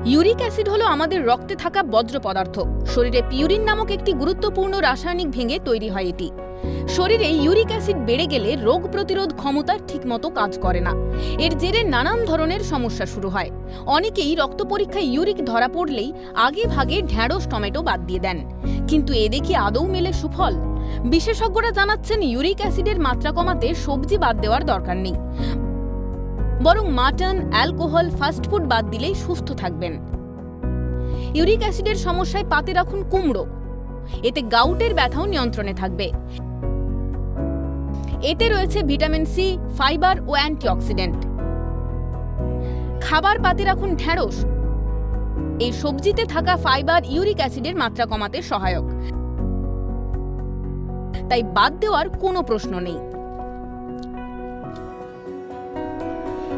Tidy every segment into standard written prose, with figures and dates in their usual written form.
Uric acid হলো আমাদের রক্তে থাকা বজ্র পদার্থ। শরীরে পিউরিন নামক একটি গুরুত্বপূর্ণ রাসায়নিক ভেঙে তৈরি হয় এটি। শরীরে ইউরিক অ্যাসিড বেড়ে গেলে রোগ প্রতিরোধ ক্ষমতা ঠিকমতো কাজ করে না। এর জেরে নানান ধরনের সমস্যা শুরু হয়। অনেকেই রক্ত পরীক্ষায় ইউরিক ধরা পড়লেই আগে ভাগে ঢ্যাঁড়স টমেটো বাদ দিয়ে দেন, কিন্তু এ দেখি আদৌ মেলে সুফল? বিশেষজ্ঞরা জানাচ্ছেন ইউরিক অ্যাসিডের মাত্রা কমাতে সবজি বাদ দেওয়ার দরকার নেই, বরং মাটন, অ্যালকোহল, ফাস্টফুড বাদ দিলেই সুস্থ থাকবেন। ইউরিক অ্যাসিডের সমস্যায় পাতে রাখুন কুমড়ো, এতে গাউটের ব্যথাও নিয়ন্ত্রণে থাকবে। এতে রয়েছে ভিটামিন সি, ফাইবার ও অ্যান্টিঅক্সিডেন্ট। খাবার পাতে রাখুন ঢ্যাঁড়স, এই সবজিতে থাকা ফাইবার ইউরিক অ্যাসিডের মাত্রা কমাতে সহায়ক, তাই বাদ দেওয়ার কোনো প্রশ্ন নেই।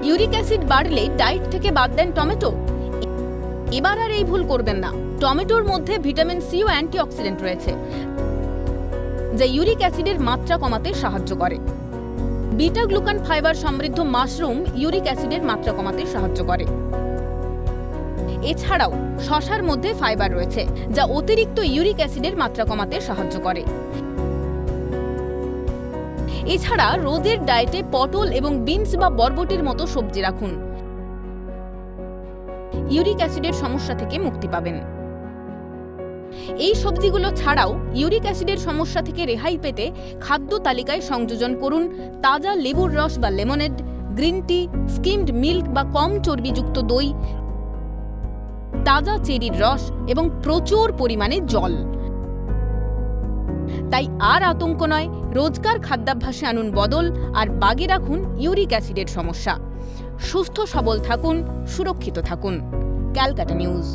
ইউরিক অ্যাসিড বাড়লে ডায়েট থেকে বাদ দেন টমেটো। এবার আর এই ভুল করবেন না। টমেটোর মধ্যে ভিটামিন সি ও অ্যান্টিঅক্সিডেন্ট রয়েছে, যা ইউরিক অ্যাসিডের মাত্রা কমাতে সাহায্য করে। বিটা গ্লুকান ফাইবার সমৃদ্ধ মাশরুম ইউরিক অ্যাসিডের মাত্রা কমাতে সাহায্য করে। এছাড়াও শসার মধ্যে ফাইবার রয়েছে, যা অতিরিক্ত ইউরিক অ্যাসিডের মাত্রা কমাতে সাহায্য করে। এছাড়া রোদের ডায়েটে পটল এবং বিনস বা বরবটির মতো সবজি রাখুন, ইউরিক অ্যাসিডের সমস্যা থেকে মুক্তি পাবেন। এই সবজিগুলো ছাড়াও ইউরিক অ্যাসিডের সমস্যা থেকে রেহাই পেতে খাদ্য তালিকায় সংযোজন করুন তাজা লেবুর রস বা lemonade, green tea, skimmed milk বা কম চর্বিযুক্ত দই, তাজা চেরির রস এবং প্রচুর পরিমাণে জল। তাই আর আতঙ্ক নয়, রোজকার খাদ্যাভ্যাসে আনুন বদল আর বাগে রাখুন ইউরিক অ্যাসিডের সমস্যা। সুস্থ সবল থাকুন, সুরক্ষিত থাকুন। ক্যালকাটা নিউজ।